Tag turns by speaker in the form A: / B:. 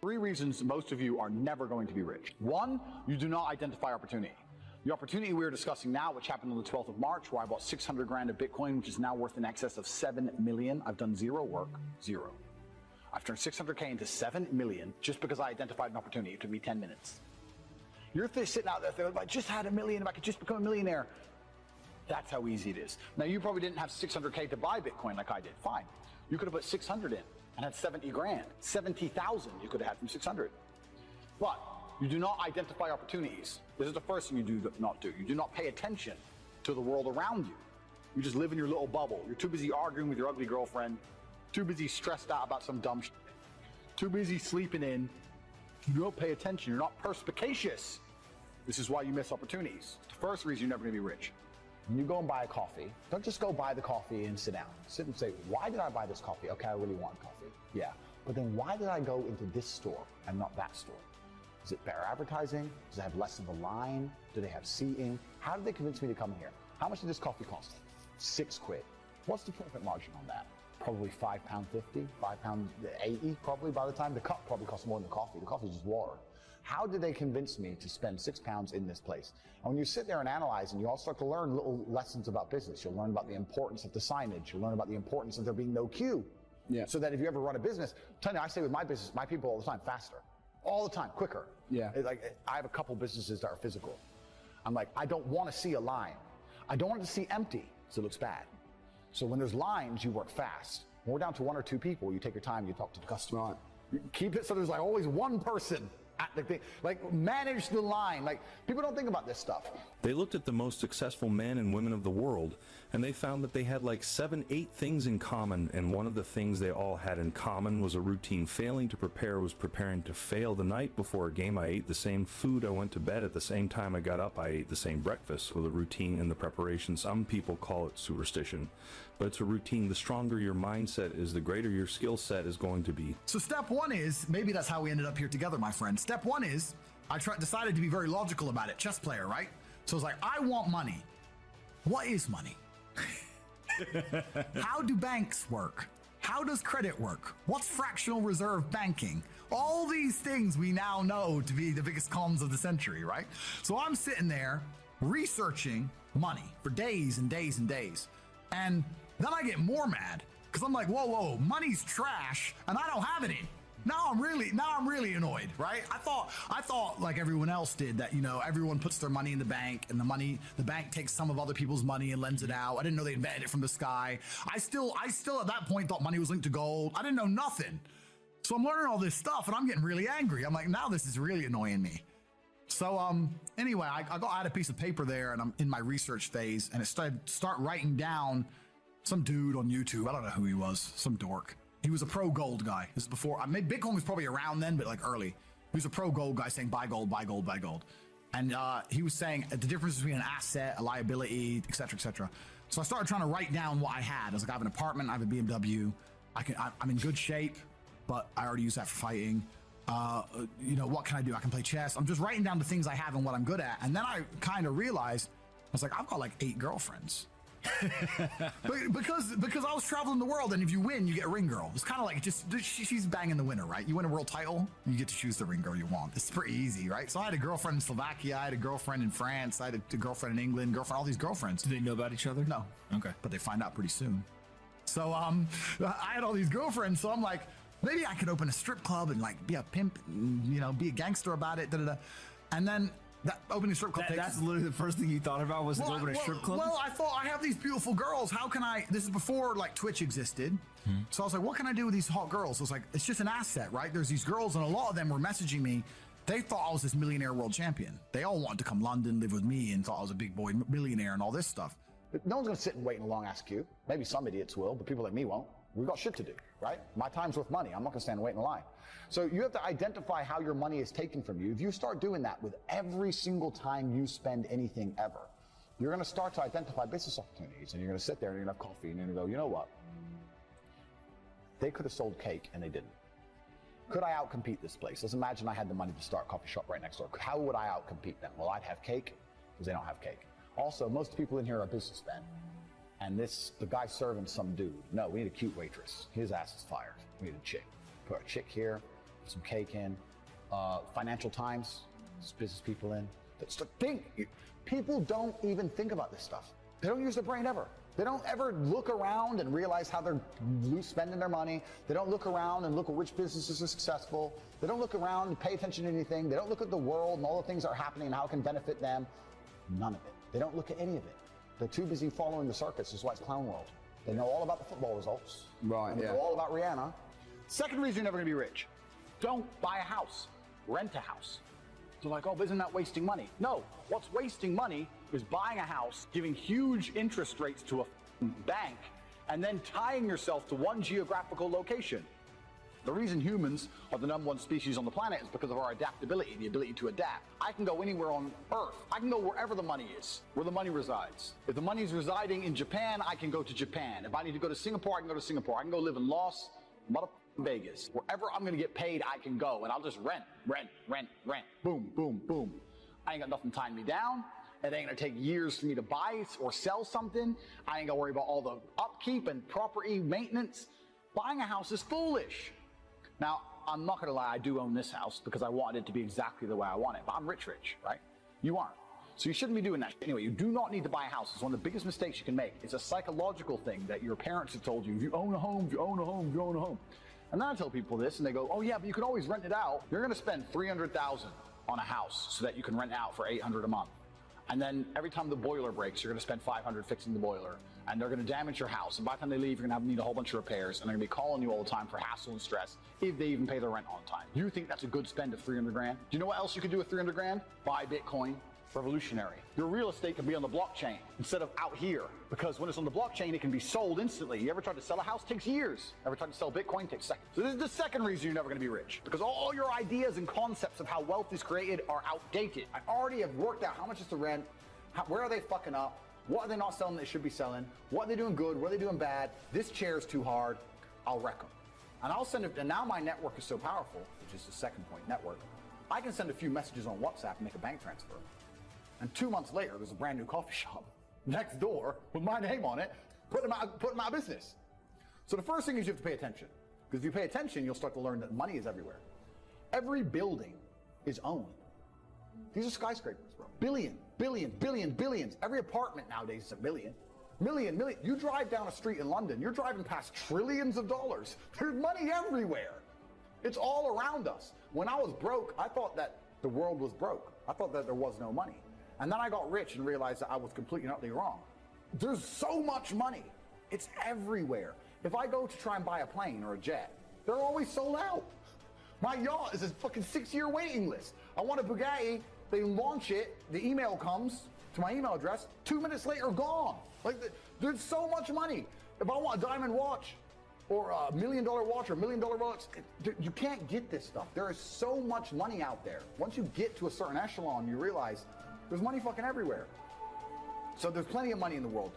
A: 3 reasons most of you are never going to be rich. 1, you do not identify opportunity. The opportunity we're discussing now, which happened on the 12th of March, where I bought 600 grand of Bitcoin, which is now worth in excess of 7 million. I've done zero work, zero. I've turned 600K into 7 million just because I identified an opportunity. It took me 10 minutes. You're sitting out there thinking, if I just had $1 million, if I could just become a millionaire. That's how easy it is. Now, you probably didn't have 600K to buy Bitcoin like I did. Fine. You could have put 600 in and had 70 grand, 70,000 you could have had from 600. But you do not identify opportunities. This is the first thing you do not do. You do not pay attention to the world around you. You just live in your little bubble. You're too busy arguing with your ugly girlfriend, too busy stressed out about some dumb shit, too busy sleeping in. You don't pay attention. You're not perspicacious. This is why you miss opportunities. The first reason you're never going to be rich. When you go and buy a coffee, don't just go buy the coffee and sit down. Sit and say, why did I buy this coffee? Okay, I really want coffee. Yeah. But then why did I go into this store and not that store? Is it better advertising? Does it have less of a line? Do they have seating? How did they convince me to come here? How much did this coffee cost? £6. What's the profit margin on that? Probably £5.50, £5.80 probably by the time. The cup probably costs more than the coffee. The coffee is just water. How did they convince me to spend £6 in this place? And when you sit there and analyze, and you all start to learn little lessons about business, you'll learn about the importance of the signage. You'll learn about the importance of there being no queue. Yeah. So that if you ever run a business, tell you, I say with my business, my people all the time, faster. All the time, quicker. Yeah. Like, I have a couple businesses that are physical. I'm like, I don't want to see a line. I don't want it to see empty, so it looks bad. So when there's lines, you work fast. When we're down to 1 or 2 people, you take your time, you talk to the customer. Right. You keep it so there's like always one person at the thing. Like, manage the line. Like, people don't think about this stuff.
B: They looked at the most successful men and women of the world, and they found that they had like 7, 8 things in common, and one of the things they all had in common was a routine. Failing to prepare was preparing to fail. The night before a game, I ate the same food. I went to bed at the same time I got up. I ate the same breakfast. With a routine in the preparation, some people call it superstition, but it's a routine. The stronger your mindset is, the greater your skill set is going to be.
C: So step 1 is, maybe that's how we ended up here together, my friend. Step 1 is, I decided to be very logical about it. Chess player, right? So it's like, I want money. What is money? How do banks work? How does credit work? What's fractional reserve banking? All these things we now know to be the biggest cons of the century, right? So I'm sitting there researching money for days and days and days. And then I get more mad because I'm like, whoa, money's trash and I don't have any. Now I'm really annoyed, right? I thought like everyone else did, that, you know, everyone puts their money in the bank and the bank takes some of other people's money and lends it out. I didn't know they invented it from the sky. I still at that point thought money was linked to gold. I didn't know nothing. So I'm learning all this stuff and I'm getting really angry. I'm like, now this is really annoying me. So anyway, I had a piece of paper there and I'm in my research phase, and it start writing down some dude on YouTube. I don't know who he was, some dork. He was a pro gold guy. This is before, Bitcoin was probably around then, but like early. He was a pro gold guy saying buy gold, buy gold, buy gold. And he was saying the difference between an asset, a liability, et cetera, et cetera. So I started trying to write down what I had. I was like, I have an apartment, I have a BMW. I'm in good shape, but I already use that for fighting. You know, what can I do? I can play chess. I'm just writing down the things I have and what I'm good at. And then I kind of realized, I was like, I've got like 8 girlfriends. because I was traveling the world, and if you win, you get a ring girl. It's kind of like she's banging the winner, right? You win a world title, you get to choose the ring girl you want. It's pretty easy, right? So I had a girlfriend in Slovakia, I had a girlfriend in France, I had a girlfriend in England, all these girlfriends.
D: Do they know about each other?
C: No. Okay. But they find out pretty soon. So I had all these girlfriends, so I'm like, maybe I could open a strip club and like be a pimp, and, you know, be a gangster about it, and then that opening a strip club
D: that's literally the first thing you thought about was opening a strip club?
C: Well, I thought, I have these beautiful girls. How can I, this is before like Twitch existed. So I was like, what can I do with these hot girls? I was like, it's just an asset, right? There's these girls, and a lot of them were messaging me. They thought I was this millionaire world champion. They all wanted to come London, live with me, and thought I was a big boy millionaire and all this stuff.
A: But no one's going to sit and wait in a long ass queue. Maybe some idiots will, but people like me won't. We've got shit to do, right? My time's worth money. I'm not going to stand and wait in line. So you have to identify how your money is taken from you. If you start doing that with every single time you spend anything ever, you're going to start to identify business opportunities, and you're going to sit there and you're going to have coffee and you're going to go, you know what? They could have sold cake and they didn't. Could I outcompete this place? Let's imagine I had the money to start a coffee shop right next door. How would I outcompete them? Well, I'd have cake because they don't have cake. Also, most people in here are businessmen. And the guy serving some dude. No, we need a cute waitress. His ass is fired. We need a chick. Put a chick here. some cake in. Financial Times, there's business people in. People don't even think about this stuff. They don't use their brain ever. They don't ever look around and realize how they're spending their money. They don't look around and look at which businesses are successful. They don't look around and pay attention to anything. They don't look at the world and all the things that are happening and how it can benefit them. None of it. They don't look at any of it. They're too busy following the circus. That's why it's Clown World. They know all about the football results.
D: Right,
A: They know all about Rihanna. Second reason you're never gonna be rich. Don't buy a house. Rent a house. They're like, oh, but isn't that wasting money? No, what's wasting money is buying a house, giving huge interest rates to a bank, and then tying yourself to one geographical location. The reason humans are the #1 species on the planet is because of our adaptability, the ability to adapt. I can go anywhere on Earth. I can go wherever the money is, where the money resides. If the money is residing in Japan, I can go to Japan. If I need to go to Singapore, I can go to Singapore. I can go live in Las Vegas. Wherever I'm gonna get paid, I can go, and I'll just rent. Boom, boom, boom. I ain't got nothing tying me down. It ain't gonna take years for me to buy or sell something. I ain't gonna worry about all the upkeep and property maintenance. Buying a house is foolish. Now, I'm not gonna lie, I do own this house because I wanted it to be exactly the way I want it, but I'm rich, right? You aren't. So you shouldn't be doing that. Anyway, you do not need to buy a house. It's one of the biggest mistakes you can make. It's a psychological thing that your parents have told you. If you own a home, if you own a home, if you own a home. And then I tell people this and they go, oh yeah, but you can always rent it out. You're gonna spend $300,000 on a house so that you can rent out for $800 a month. And then every time the boiler breaks, you're gonna spend $500 fixing the boiler. And they're gonna damage your house. And by the time they leave, you're gonna need a whole bunch of repairs. And they're gonna be calling you all the time for hassle and stress if they even pay their rent on time. You think that's a good spend of 300 grand? Do you know what else you could do with 300 grand? Buy Bitcoin. Revolutionary. Your real estate can be on the blockchain instead of out here, because when it's on the blockchain, it can be sold instantly. You ever tried to sell a house? It takes years. Ever tried to sell Bitcoin? It takes seconds. So this is the second reason you're never going to be rich, because all your ideas and concepts of how wealth is created are outdated. I already have worked out how much is the rent, where are they fucking up, what are they not selling that they should be selling, what are they doing good, what are they doing bad, this chair is too hard, I'll wreck them. And I'll send it, and now my network is so powerful, which is the second point, network, I can send a few messages on WhatsApp and make a bank transfer. And 2 months later, there's a brand new coffee shop next door with my name on it, putting them out of business. So the first thing is you have to pay attention. Because if you pay attention, you'll start to learn that money is everywhere. Every building is owned. These are skyscrapers, bro. Billions. Every apartment nowadays is a million. Million. You drive down a street in London, you're driving past trillions of dollars. There's money everywhere. It's all around us. When I was broke, I thought that the world was broke. I thought that there was no money. And then I got rich and realized that I was completely and utterly wrong. There's so much money. It's everywhere. If I go to try and buy a plane or a jet, they're always sold out. My yacht is a fucking 6-year waiting list. I want a Bugatti, they launch it, the email comes to my email address, 2 minutes later, gone. Like, there's so much money. If I want a diamond watch, or a $1 million watch, or $1 million watch, you can't get this stuff. There is so much money out there. Once you get to a certain echelon, you realize there's money fucking everywhere. So there's plenty of money in the world.